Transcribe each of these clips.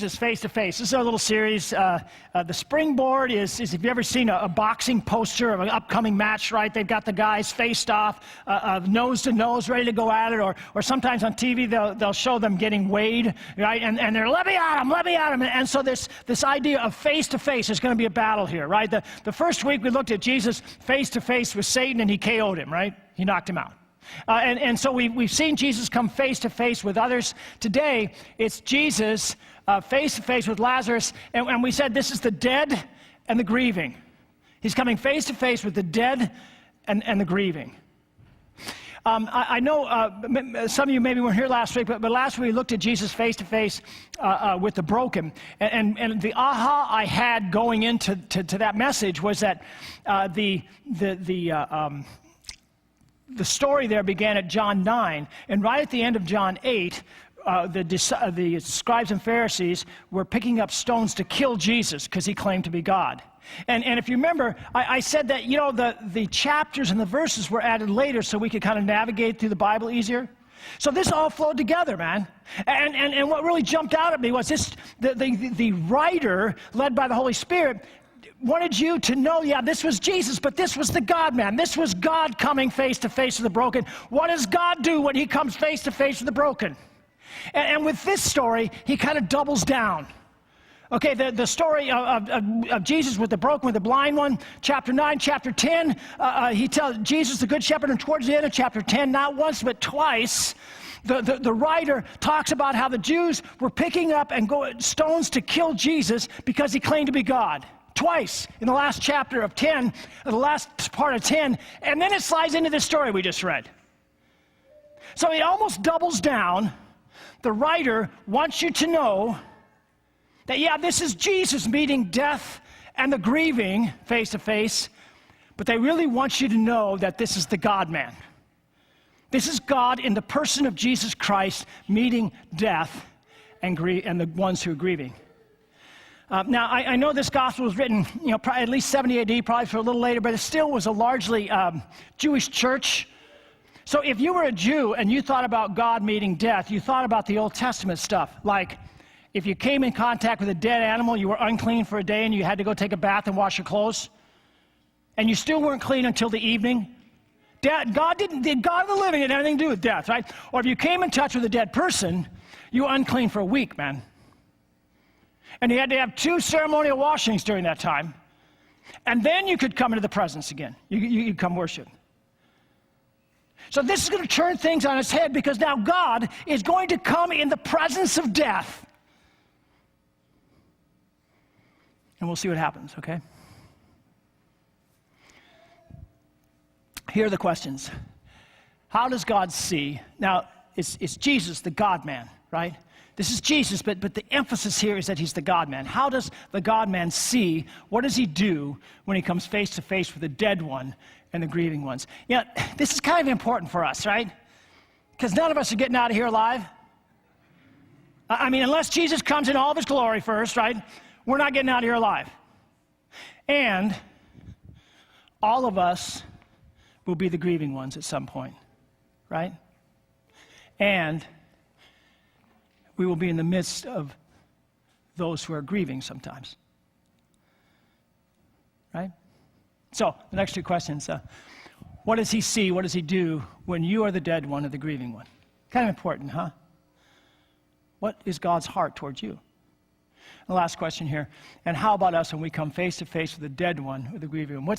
Jesus face to face. This is our little series. The springboard is if you've ever seen a boxing poster of an upcoming match, right? They've got the guys faced off, nose to nose, ready to go at it, or sometimes on TV they'll show them getting weighed, right? And they're, let me at him. And so this idea of face to face is going to be a battle here, right? The first week we looked at Jesus face to face with Satan and he KO'd him, right? He knocked him out. And so we've seen Jesus come face to face with others. Today, it's Jesus face to face with Lazarus. And we said this is the dead and the grieving. He's coming face to face with the dead and the grieving. I know some of you maybe weren't here last week, but last week we looked at Jesus face to face with the broken. And the aha I had going into that message was that the story there began at John 9, and right at the end of John 8, the scribes and Pharisees were picking up stones to kill Jesus because he claimed to be God. And if you remember, I said that, you know, the chapters and the verses were added later so we could kind of navigate through the Bible easier. So this all flowed together, man. And what really jumped out at me was the writer, led by the Holy Spirit, wanted you to know, yeah, this was Jesus, but this was the God-man. This was God coming face to face with the broken. What does God do when he comes face to face with the broken? And with this story, he kind of doubles down. Okay, the story of Jesus with the broken, with the blind one, chapter 9, chapter 10, he tells Jesus the good shepherd, and towards the end of chapter 10, not once but twice, the writer talks about how the Jews were picking up and stones to kill Jesus because he claimed to be God. Twice in the last chapter of 10, the last part of 10, and then it slides into this story we just read. So he almost doubles down. The writer wants you to know that, yeah, this is Jesus meeting death and the grieving face to face, but they really want you to know that this is the God-man. This is God in the person of Jesus Christ meeting death and the ones who are grieving. Now, I know this gospel was written, you know, at least 70 AD, probably for a little later, but it still was a largely Jewish church. So if you were a Jew and you thought about God meeting death, you thought about the Old Testament stuff. Like, if you came in contact with a dead animal, you were unclean for a day and you had to go take a bath and wash your clothes, and you still weren't clean until the evening. God of the living had anything to do with death, right? Or if you came in touch with a dead person, you were unclean for a week, man. And you had to have 2 ceremonial washings during that time. And then you could come into the presence again. You'd come worship. So this is going to turn things on its head, because now God is going to come in the presence of death. And we'll see what happens, okay? Here are the questions. How does God see? Now, it's Jesus, the God-man, right? This is Jesus, but the emphasis here is that he's the God-man. How does the God-man see? What does he do when he comes face to face with the dead one and the grieving ones? You know, this is kind of important for us, right? Because none of us are getting out of here alive. I mean, unless Jesus comes in all of his glory first, right? We're not getting out of here alive. And all of us will be the grieving ones at some point, right? And we will be in the midst of those who are grieving sometimes, right? So, the next 2 questions. What does he see? What does he do when you are the dead one or the grieving one? Kind of important, huh? What is God's heart towards you? The last question here. And how about us when we come face to face with the dead one or the grieving one?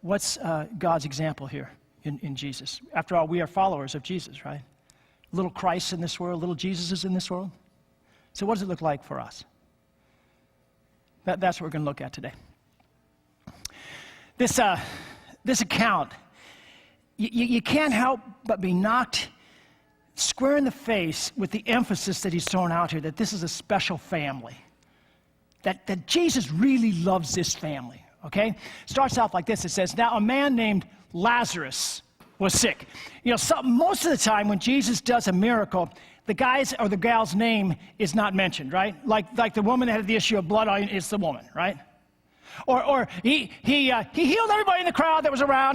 What's God's example here in Jesus? After all, we are followers of Jesus, right? Little Christ in this world, little Jesuses in this world. So what does it look like for us? That's what we're going to look at today. This account, you can't help but be knocked square in the face with the emphasis that he's thrown out here, that this is a special family. That Jesus really loves this family, okay? Starts off like this. It says, now a man named Lazarus was sick. You know, most of the time when Jesus does a miracle, the guy's or the gal's name is not mentioned, right? Like the woman that had the issue of blood, it's the woman, right? Or he healed everybody in the crowd that was around,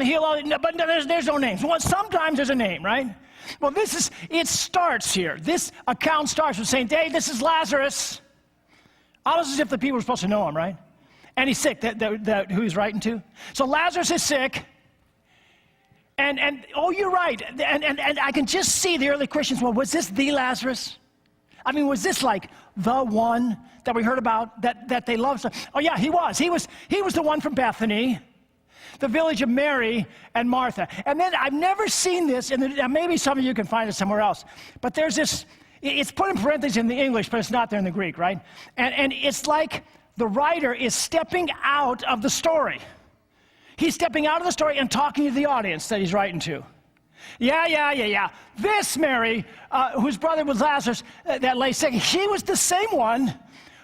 but there's no names. Well, sometimes there's a name, right? Well, it starts here. This account starts with saying, hey, this is Lazarus. Almost as if the people were supposed to know him, right? And he's sick, who he's writing to. So Lazarus is sick. And oh, you're right. And I can just see the early Christians, well, was this the Lazarus? I mean, was this like the one that we heard about that they loved? Oh, yeah, he was. He was the one from Bethany, the village of Mary and Martha. And then I've never seen this, and maybe some of you can find it somewhere else, but there's this, it's put in parentheses in the English, but it's not there in the Greek, right? And it's like the writer is stepping out of the story. He's stepping out of the story and talking to the audience that he's writing to. Yeah. This Mary, whose brother was Lazarus, that lay sick, she was the same one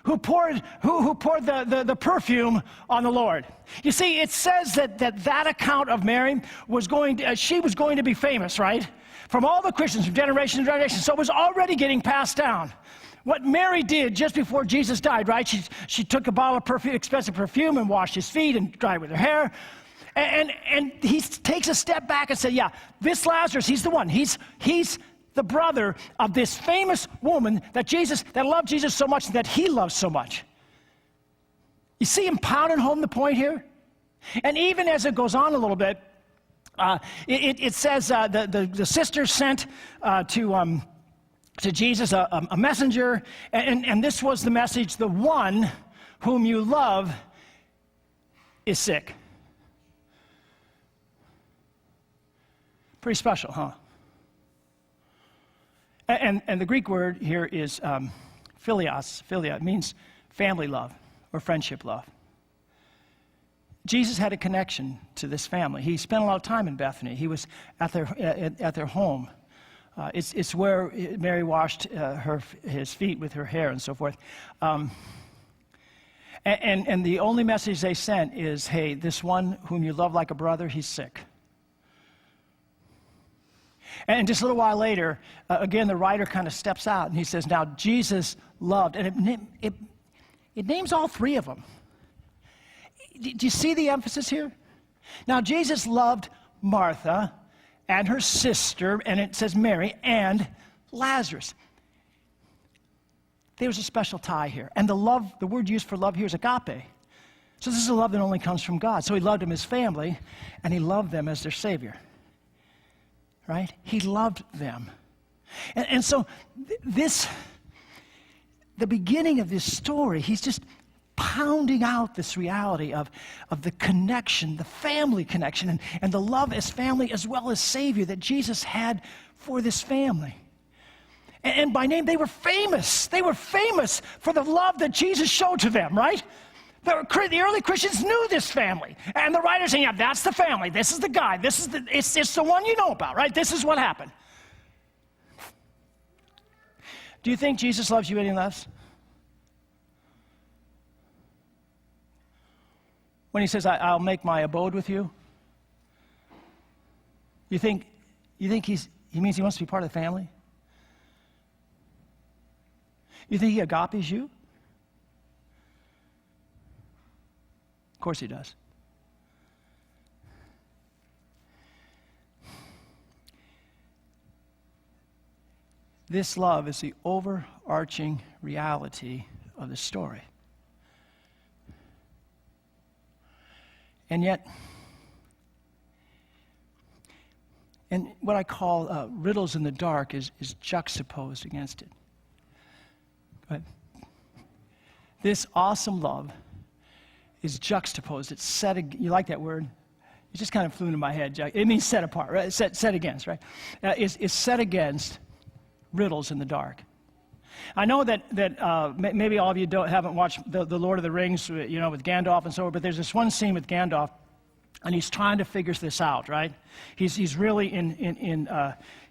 who poured the perfume on the Lord. You see, it says that account of Mary was she was going to be famous, right? From all the Christians, from generation to generation. So it was already getting passed down. What Mary did just before Jesus died, right? She took a bottle of perfume, expensive perfume, and washed his feet and dried with her hair. And he takes a step back and says, yeah, this Lazarus, he's the one. He's the brother of this famous woman that loved Jesus so much that he loves so much. You see him pounding home the point here? And even as it goes on a little bit, it says the sisters sent to Jesus a messenger, and this was the message: the one whom you love is sick. Pretty special, huh? And the Greek word here is philios. Philia. It means family love or friendship love. Jesus had a connection to this family. He spent a lot of time in Bethany. He was at their home. It's where Mary washed his feet with her hair and so forth. And the only message they sent is, hey, this one whom you love like a brother, he's sick. And just a little while later, again, the writer kind of steps out and he says, now Jesus loved, and it names all three of them. Do you see the emphasis here? Now, Jesus loved Martha and her sister, and it says Mary, and Lazarus. There was a special tie here. And the word used for love here is agape. So this is a love that only comes from God. So he loved them as family, and he loved them as their Savior. Right? He loved them. And so the beginning of this story, he's just pounding out this reality of the connection, the family connection, and the love as family as well as Savior that Jesus had for this family. And by name, they were famous. They were famous for the love that Jesus showed to them, right? The early Christians knew this family. And the writer's saying, yeah, that's the family. This is the guy. It's the one you know about, right? This is what happened. Do you think Jesus loves you any less? When he says, I'll make my abode with you? You think he means he wants to be part of the family? You think he agapes you? Of course he does. This love is the overarching reality of the story. And yet, and what I call riddles in the dark is juxtaposed against it. But this awesome love is juxtaposed. It's set. You like that word? It just kind of flew into my head. It means set apart, right? Set against, right? It's set against riddles in the dark. I know that maybe all of you haven't watched the Lord of the Rings, with Gandalf and so on. But there's this one scene with Gandalf, and he's trying to figure this out, right? He's really in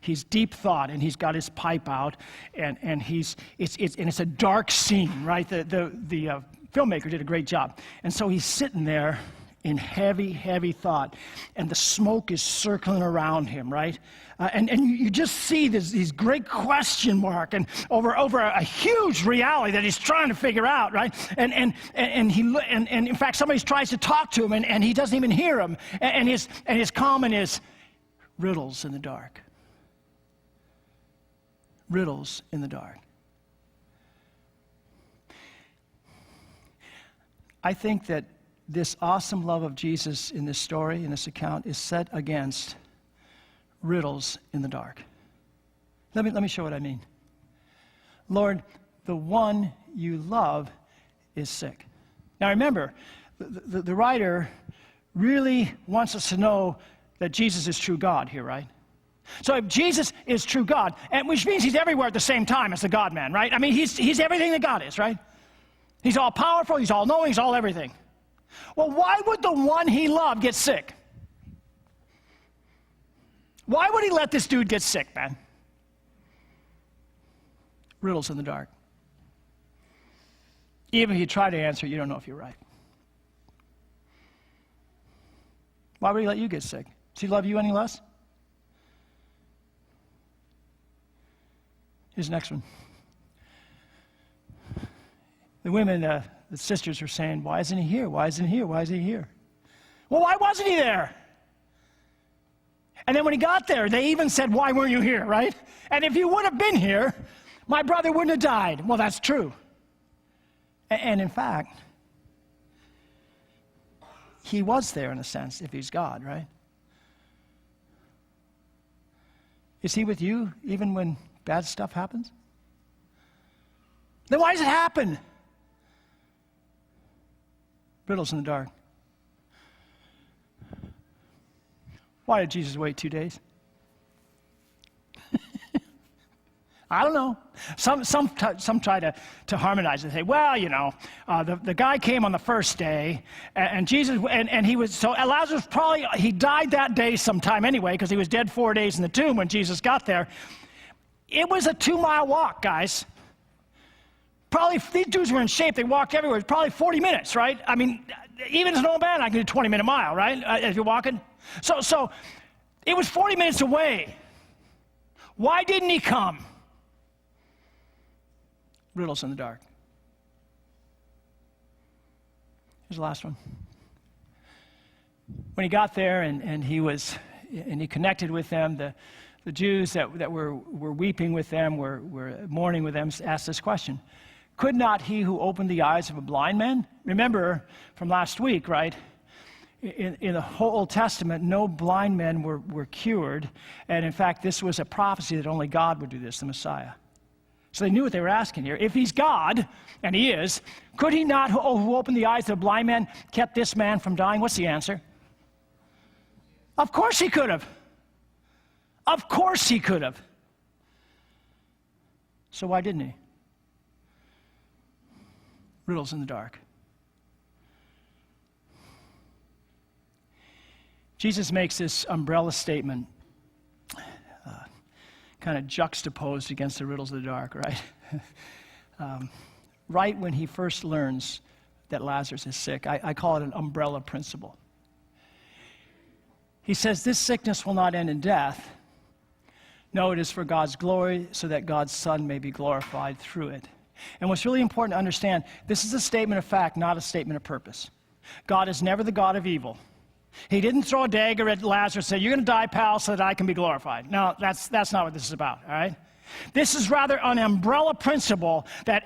he's deep thought, and he's got his pipe out, and it's a dark scene, right? The filmmaker did a great job. And so he's sitting there in heavy, heavy thought, and the smoke is circling around him, right? And you just see these great question mark and over a huge reality that he's trying to figure out, right? And in fact, somebody tries to talk to him, and he doesn't even hear him. And his comment is riddles in the dark. Riddles in the dark. I think that this awesome love of Jesus in this story, in this account, is set against riddles in the dark. Let me show what I mean. Lord, the one you love is sick. Now remember, the writer really wants us to know that Jesus is true God here, right? So if Jesus is true God, and which means he's everywhere at the same time as the God-man, right? I mean, he's everything that God is, right? He's all powerful, he's all knowing, he's all everything. Well, why would the one he loved get sick? Why would he let this dude get sick, man? Riddles in the dark. Even if you try to answer, you don't know if you're right. Why would he let you get sick? Does he love you any less? Here's the next one. The women, the sisters are saying, why isn't he here? Why isn't he here? Why isn't he here? Well, why wasn't he there? And then when he got there, they even said, why weren't you here, right? And if you would have been here, my brother wouldn't have died. Well, that's true. And in fact, he was there in a sense, if he's God, right? Is he with you even when bad stuff happens? Then why does it happen? Riddles in the dark. Why did Jesus wait 2 days? I don't know. Some try to harmonize and say, well, you know, the guy came on the first day, and Jesus, and he was, so Lazarus probably, he died that day sometime anyway, because he was dead 4 days in the tomb when Jesus got there. It was a 2-mile walk, guys. Probably, these dudes were in shape, they walked everywhere. It's probably 40 minutes, right? I mean, even as an old man, I can do a 20-minute mile, right? If you're walking. So it was 40 minutes away. Why didn't he come? Riddles in the dark. Here's the last one. When he got there and he connected with them, the Jews that were weeping with them, were mourning with them, asked this question. Could not he who opened the eyes of a blind man? Remember from last week, right? In the whole Old Testament, no blind men were cured. And in fact, this was a prophecy that only God would do this, the Messiah. So they knew what they were asking here. If he's God, and he is, could he not, who opened the eyes of a blind man, kept this man from dying? What's the answer? Of course he could have. Of course he could have. So why didn't he? Riddles in the dark. Jesus makes this umbrella statement kind of juxtaposed against the riddles of the dark, right? Right when he first learns that Lazarus is sick, I call it an umbrella principle. He says, this sickness will not end in death. No, it is for God's glory, so that God's Son may be glorified through it. And what's really important to understand, this is a statement of fact, not a statement of purpose. God is never the God of evil. He didn't throw a dagger at Lazarus and say, you're going to die, pal, so that I can be glorified. No, that's not what this is about, all right? This is rather an umbrella principle that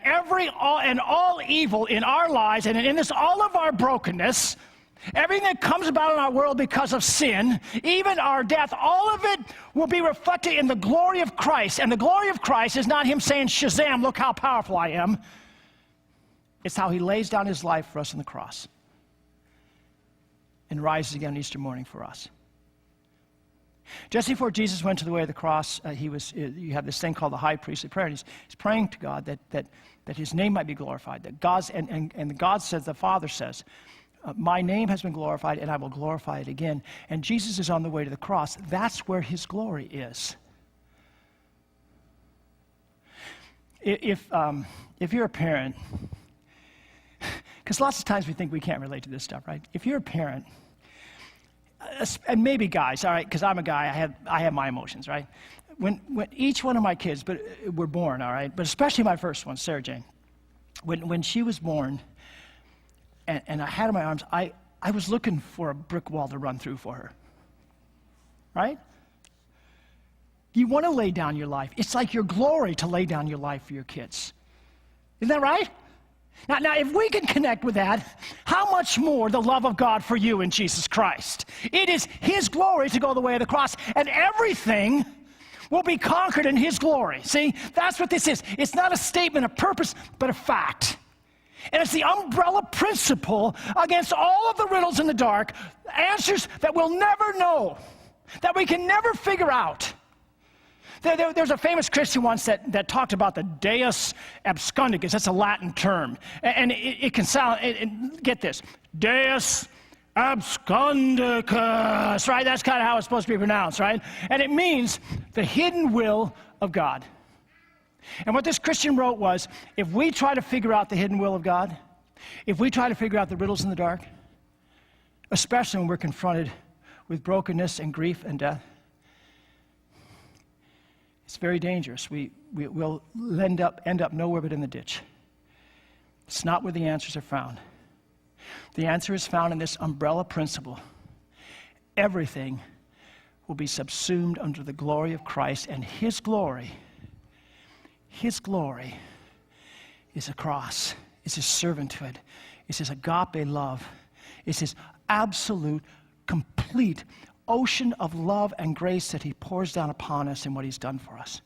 all evil in our lives and in this all of our brokenness, everything that comes about in our world because of sin, even our death, all of it will be reflected in the glory of Christ. And the glory of Christ is not him saying, Shazam, look how powerful I am. It's how he lays down his life for us on the cross and rises again on Easter morning for us. Just before Jesus went to the way of the cross, you have this thing called the high priestly prayer. And he's praying to God that his name might be glorified. That God's and God says, the Father says, my name has been glorified, and I will glorify it again. And Jesus is on the way to the cross. That's where his glory is. If you're a parent, because lots of times we think we can't relate to this stuff, right? If you're a parent, and maybe guys, all right, because I'm a guy, I have my emotions, right? When each one of my kids were born, all right, but especially my first one, Sarah Jane, when she was born, and I had her in my arms, I was looking for a brick wall to run through for her, right? You want to lay down your life. It's like your glory to lay down your life for your kids. Isn't that right? Now, if we can connect with that, how much more the love of God for you in Jesus Christ? It is His glory to go the way of the cross, and everything will be conquered in His glory. See, that's what this is. It's not a statement of purpose, but a fact. And it's the umbrella principle against all of the riddles in the dark, answers that we'll never know, that we can never figure out. There's a famous Christian once that talked about the Deus abscondicus. That's a Latin term. And it can sound, get this, Deus abscondicus, right? That's kind of how it's supposed to be pronounced, right? And it means the hidden will of God. And what this Christian wrote was, if we try to figure out the hidden will of God, if we try to figure out the riddles in the dark, especially when we're confronted with brokenness and grief and death, it's very dangerous. We'll end up nowhere but in the ditch. It's not where the answers are found. The answer is found in this umbrella principle. Everything will be subsumed under the glory of Christ, and His glory is a cross. It's His servanthood. It's His agape love. It's His absolute, complete ocean of love and grace that He pours down upon us and what He's done for us.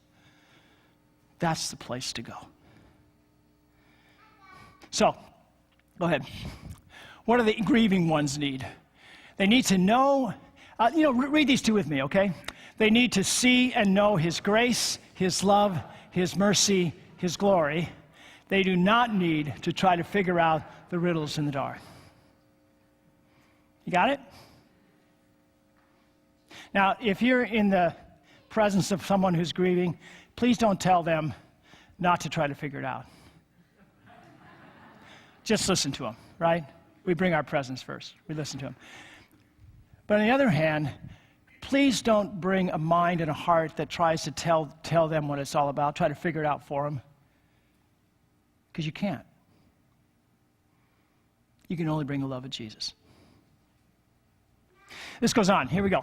That's the place to go. So, go ahead. What do the grieving ones need? They need to know, read these two with me, okay? They need to see and know His grace, His love, His mercy, His glory. They do not need to try to figure out the riddles in the dark. You got it? Now, if you're in the presence of someone who's grieving, please don't tell them not to try to figure it out. Just listen to them, right? We bring our presence first. We listen to them. But on the other hand, please don't bring a mind and a heart that tries to tell them what it's all about, try to figure it out for them. Because you can't. You can only bring the love of Jesus. This goes on. Here we go.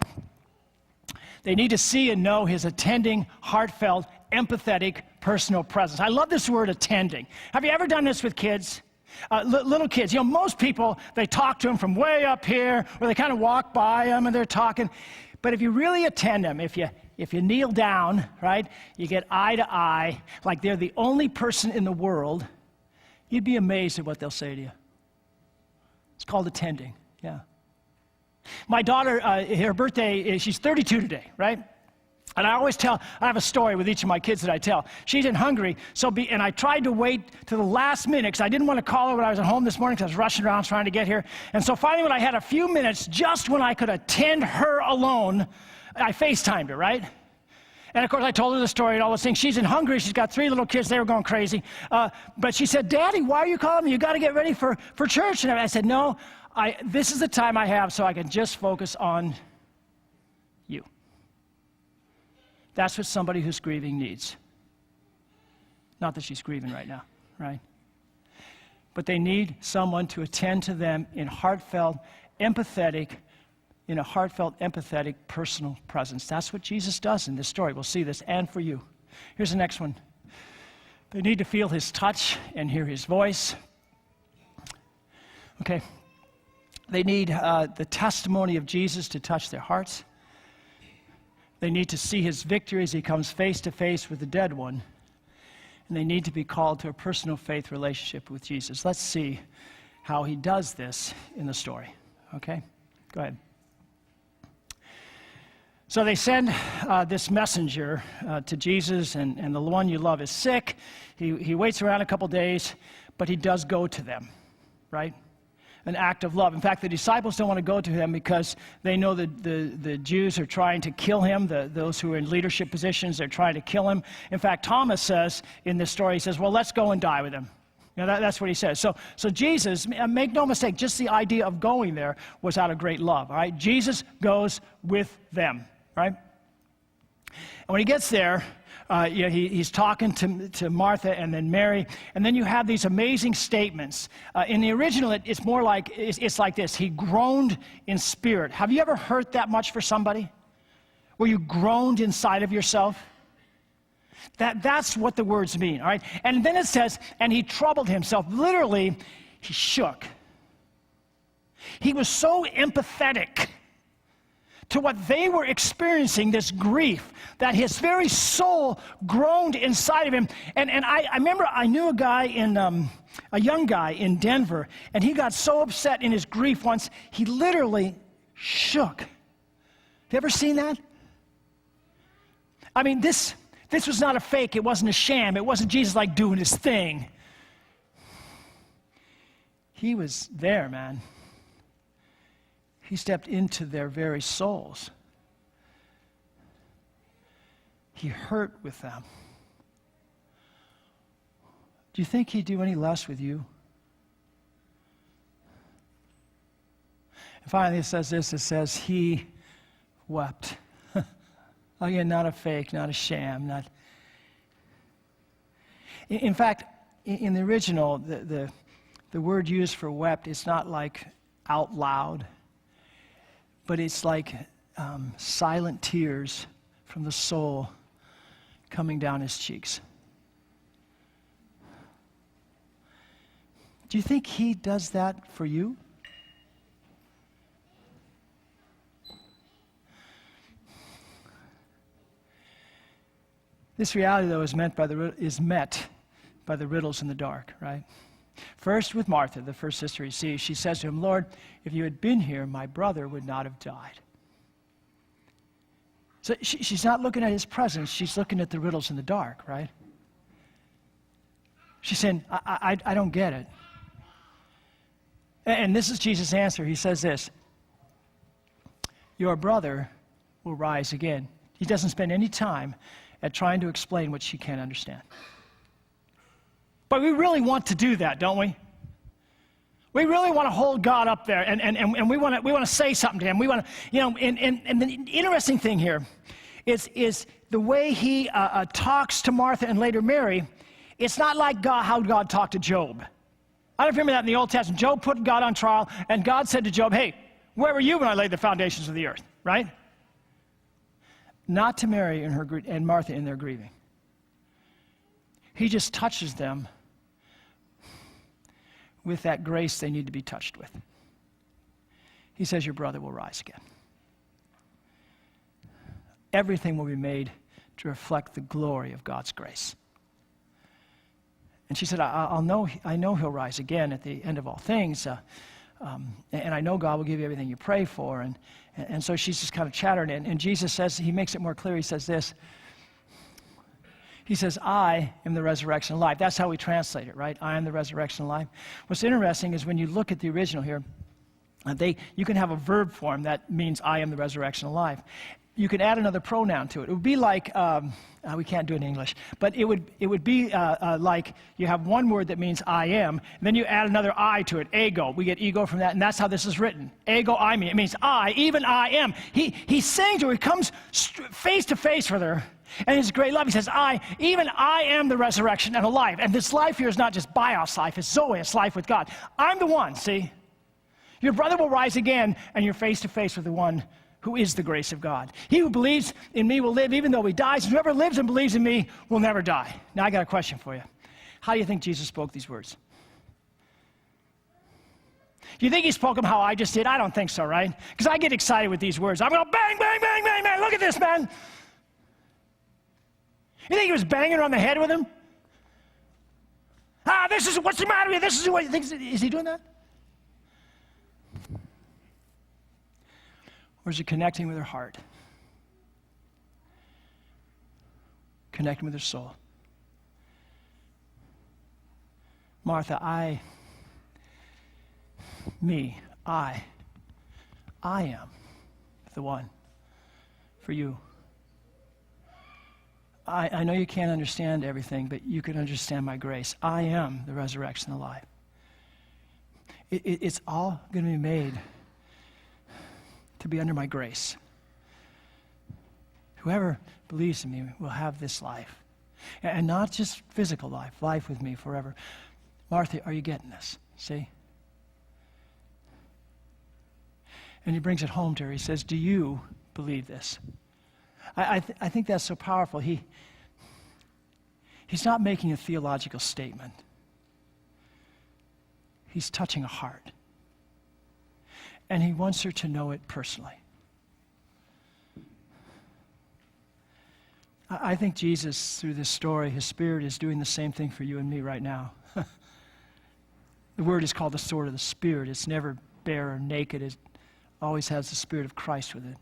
They need to see and know His attending, heartfelt, empathetic, personal presence. I love this word, attending. Have you ever done this with kids? Little kids. Most people, they talk to them from way up here, or they kind of walk by them and they're talking. But if you really attend them, if you kneel down, right, you get eye to eye, like they're the only person in the world, you'd be amazed at what they'll say to you. It's called attending, yeah. My daughter, her birthday, she's 32 today, right? And I have a story with each of my kids that I tell. She's in Hungary, and I tried to wait to the last minute because I didn't want to call her when I was at home this morning because I was rushing around trying to get here. And so finally when I had a few minutes, just when I could attend her alone, I FaceTimed her, right? And of course I told her the story and all those things. She's in Hungary, she's got 3 little kids, they were going crazy. But she said, Daddy, why are you calling me? You got to get ready for church. And I said, no. This is the time I have so I can just focus on you. That's what somebody who's grieving needs. Not that she's grieving right now, right? But they need someone to attend to them in a heartfelt, empathetic, personal presence. That's what Jesus does in this story. We'll see this, and for you. Here's the next one. They need to feel His touch and hear His voice. Okay. They need the testimony of Jesus to touch their hearts. They need to see His victory as He comes face to face with the dead one. And they need to be called to a personal faith relationship with Jesus. Let's see how He does this in the story. Okay? Go ahead. So they send this messenger to Jesus, and the one you love is sick. He waits around a couple days, but he does go to them, right? An act of love. In fact, the disciples don't want to go to him because they know that the Jews are trying to kill him. Those who are in leadership positions, they're trying to kill him. In fact, Thomas says in this story, he says, well, let's go and die with him. That's what he says. So Jesus, make no mistake, just the idea of going there was out of great love. All right? Jesus goes with them. Right? And when he gets there, he's talking to Martha and then Mary, and then you have these amazing statements. In the original, it's more like, it's like this. He groaned in spirit. Have you ever hurt that much for somebody? Where you groaned inside of yourself? That's what the words mean, all right? And then it says, and he troubled himself. Literally, he shook. He was so empathetic to what they were experiencing, this grief, that his very soul groaned inside of him. And I remember I knew a young guy in Denver, and he got so upset in his grief once, he literally shook. Have you ever seen that? I mean, this was not a fake. It wasn't a sham. It wasn't Jesus like doing his thing. He was there, man. He stepped into their very souls. He hurt with them. Do you think he'd do any less with you? And finally, it says this. It says, he wept. Again, not a fake, not a sham. In fact, in the original, the word used for wept, it's not like out loud, but it's like silent tears from the soul coming down his cheeks. Do you think he does that for you? This reality, though, is met by the riddles in the dark, right? First, with Martha, the first sister he sees, she says to him, Lord, if you had been here, my brother would not have died. So she's not looking at his presence, she's looking at the riddles in the dark, right? She's saying, I don't get it. And this is Jesus' answer. He says this, your brother will rise again. He doesn't spend any time at trying to explain what she can't understand. But we really want to do that, don't we? We really want to hold God up there, and we want to say something to him. We want to, and the interesting thing here is the way he talks to Martha and later Mary. It's not like how God talked to Job. I don't know if you remember that in the Old Testament. Job put God on trial, and God said to Job, hey, where were you when I laid the foundations of the earth, right? Not to Mary and Martha in their grieving. He just touches them with that grace they need to be touched with. He says, your brother will rise again. Everything will be made to reflect the glory of God's grace. And she said, I know he'll rise again at the end of all things. And I know God will give you everything you pray for. And so she's just kind of chattering. And Jesus says, he makes it more clear. He says this. He says, I am the resurrection and life. That's how we translate it, right? I am the resurrection and life. What's interesting is when you look at the original here, you can have a verb form that means I am the resurrection and life. You could add another pronoun to it. It would be like, we can't do it in English, but it would be like you have one word that means I am, and then you add another I to it, ego. We get ego from that, and that's how this is written. Ego, I mean. It means I, even I am. He's saying to her, he comes face to face with her, and his great love, he says, even I am the resurrection and the life. And this life here is not just bios life, it's Zoe, it's life with God. I'm the one, see? Your brother will rise again, and you're face to face with the one who is the grace of God. He who believes in me will live even though he dies. And whoever lives and believes in me will never die. Now I got a question for you. How do you think Jesus spoke these words? Do you think he spoke them how I just did? I don't think so, right? Because I get excited with these words. I'm going bang, bang, bang, bang, bang. Look at this, man. You think he was banging her on the head with him? This is what's the matter with you? This is what he thinks. Is he doing that? Or is he connecting with her heart? Connecting with her soul? Martha, I am the one for you. I know you can't understand everything, but you can understand my grace. I am the resurrection and the life. It's all going to be made to be under my grace. Whoever believes in me will have this life. And not just physical life, life with me forever. Martha, are you getting this? See? And he brings it home to her. He says, do you believe this? I think that's so powerful. He's not making a theological statement. He's touching a heart. And he wants her to know it personally. I think Jesus, through this story, his Spirit is doing the same thing for you and me right now. The word is called the sword of the Spirit. It's never bare or naked. It always has the Spirit of Christ with it.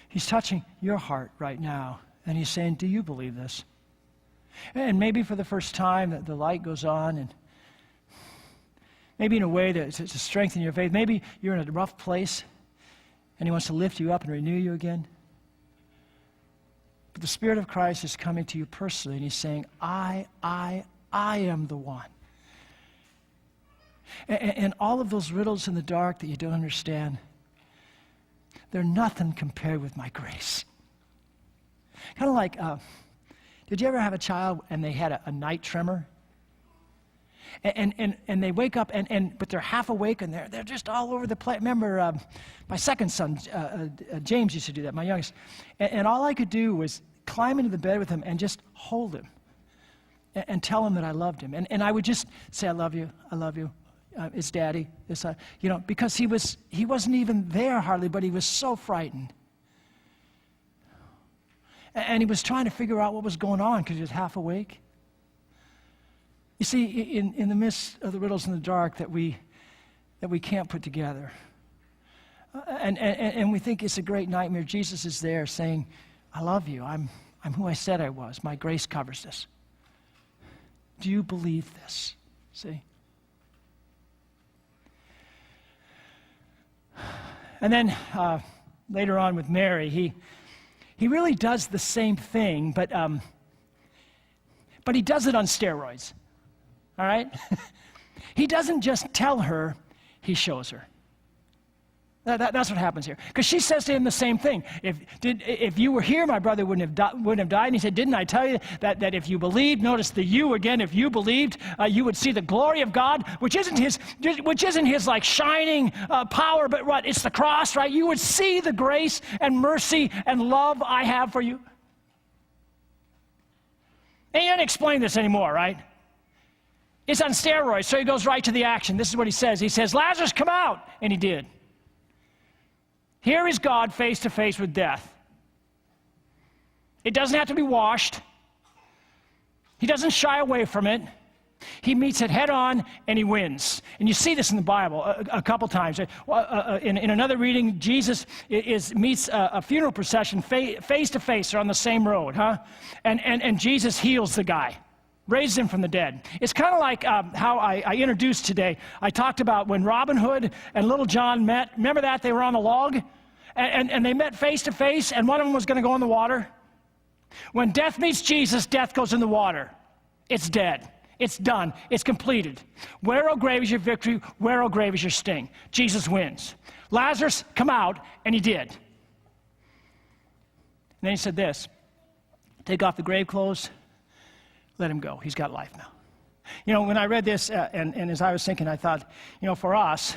He's touching your heart right now, and he's saying, do you believe this? And maybe for the first time that the light goes on, and maybe in a way to strengthen your faith. Maybe you're in a rough place, and he wants to lift you up and renew you again. But the Spirit of Christ is coming to you personally, and he's saying, I am the one. And all of those riddles in the dark that you don't understand, they're nothing compared with my grace. Kind of like, did you ever have a child and they had a night tremor? And they wake up, but they're half awake, and they're just all over the place. Remember, my second son, James, used to do that, my youngest. And all I could do was climb into the bed with him and just hold him and tell him that I loved him. And I would just say, I love you. It's Daddy. It's, because he wasn't even there hardly, but he was so frightened. And he was trying to figure out what was going on because he was half awake. You see, in the midst of the riddles in the dark that we can't put together, and we think it's a great nightmare, Jesus is there saying, I love you. I'm who I said I was. My grace covers this. Do you believe this? See? And then later on with Mary, he really does the same thing, but he does it on steroids. All right? He doesn't just tell her, he shows her. That's what happens here. Because she says to him the same thing. If you were here, my brother wouldn't have died. And he said, didn't I tell you that if you believed, notice the you again, if you believed, you would see the glory of God, which isn't his like shining power, but what? It's the cross, right? You would see the grace and mercy and love I have for you. And he doesn't explain this anymore, right? It's on steroids, so he goes right to the action. This is what he says. He says, Lazarus, come out. And he did. Here is God face to face with death. It doesn't have to be washed. He doesn't shy away from it. He meets it head on, and he wins. And you see this in the Bible a couple times. In another reading, Jesus meets a funeral procession face to face. They're on the same road, and Jesus heals the guy. Raised him from the dead. It's kind of like how I introduced today. I talked about when Robin Hood and Little John met. Remember that? They were on a log, and they met face to face, and one of them was going to go in the water. When death meets Jesus, death goes in the water. It's dead. It's done. It's completed. Where, O grave, is your victory? Where, O grave, is your sting? Jesus wins. Lazarus, come out, and he did. And then he said this, take off the grave clothes, let him go. He's got life now. When I read this, and as I was thinking, I thought, for us,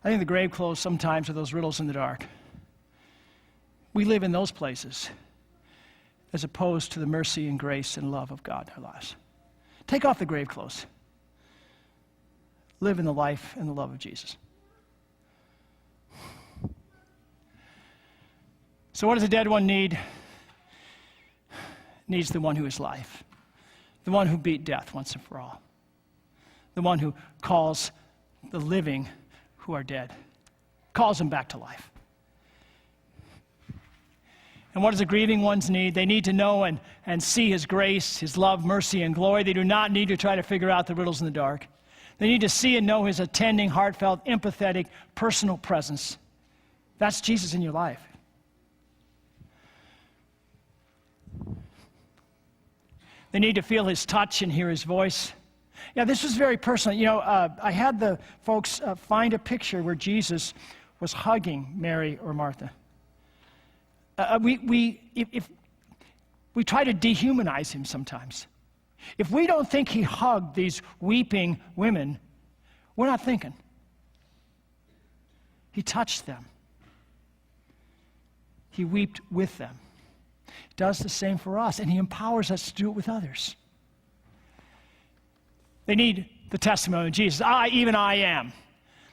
I think the grave clothes sometimes are those riddles in the dark. We live in those places as opposed to the mercy and grace and love of God in our lives. Take off the grave clothes. Live in the life and the love of Jesus. So what does the dead one need? Needs the one who is life. The one who beat death once and for all. The one who calls the living who are dead. Calls them back to life. And what does the grieving ones need? They need to know and see his grace, his love, mercy, and glory. They do not need to try to figure out the riddles in the dark. They need to see and know his attending, heartfelt, empathetic, personal presence. That's Jesus in your life. They need to feel his touch and hear his voice. Yeah, this was very personal. I had the folks find a picture where Jesus was hugging Mary or Martha. We try to dehumanize him sometimes. If we don't think he hugged these weeping women, we're not thinking. He touched them. He wept with them. He does the same for us, and he empowers us to do it with others. They need the testimony of Jesus. Even I am.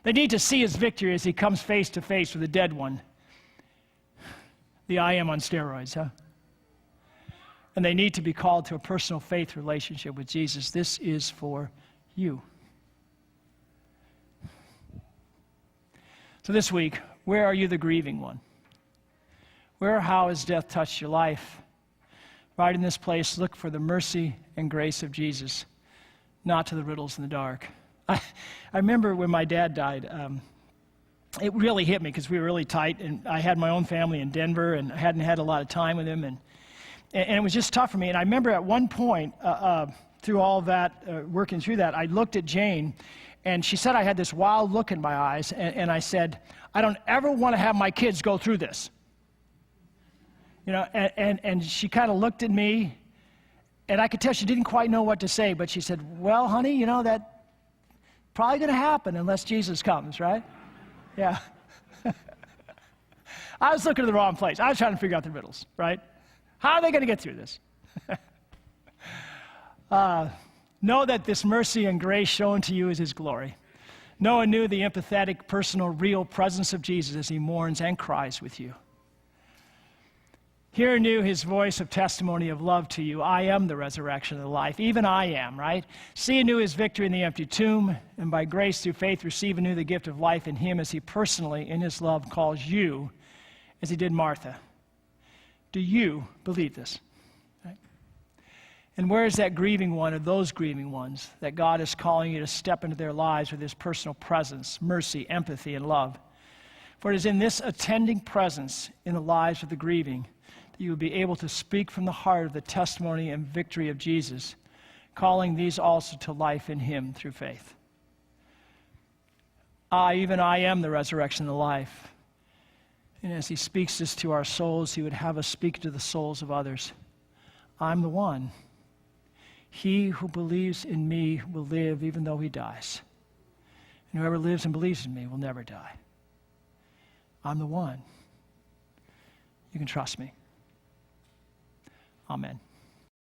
They need to see his victory as he comes face to face with the dead one. The I am on steroids, huh? And they need to be called to a personal faith relationship with Jesus. This is for you. So this week, where are you the grieving one? Where or how has death touched your life? Right in this place, look for the mercy and grace of Jesus, not to the riddles in the dark. I remember when my dad died, it really hit me because we were really tight, and I had my own family in Denver, and I hadn't had a lot of time with him, and it was just tough for me. And I remember at one point, through all that, working through that, I looked at Jane, and she said I had this wild look in my eyes, and I said, I don't ever want to have my kids go through this. You know, and she kind of looked at me, and I could tell she didn't quite know what to say, but she said, well, honey, you know, that's probably going to happen unless Jesus comes, right? Yeah. I was looking at the wrong place. I was trying to figure out the riddles, right? How are they going to get through this? Know that this mercy and grace shown to you is his glory. Know and knew the empathetic, personal, real presence of Jesus as he mourns and cries with you. Hear anew his voice of testimony of love to you. I am the resurrection and the life. Even I am, right? See anew his victory in the empty tomb, and by grace through faith receive anew the gift of life in him as he personally, in his love, calls you as he did Martha. Do you believe this? Right? And where is that grieving one or those grieving ones that God is calling you to step into their lives with his personal presence, mercy, empathy, and love? For it is in this attending presence in the lives of the grieving you will be able to speak from the heart of the testimony and victory of Jesus, calling these also to life in him through faith. Even I am the resurrection and the life. And as he speaks this to our souls, he would have us speak to the souls of others. I'm the one. He who believes in me will live even though he dies. And whoever lives and believes in me will never die. I'm the one. You can trust me. Amen.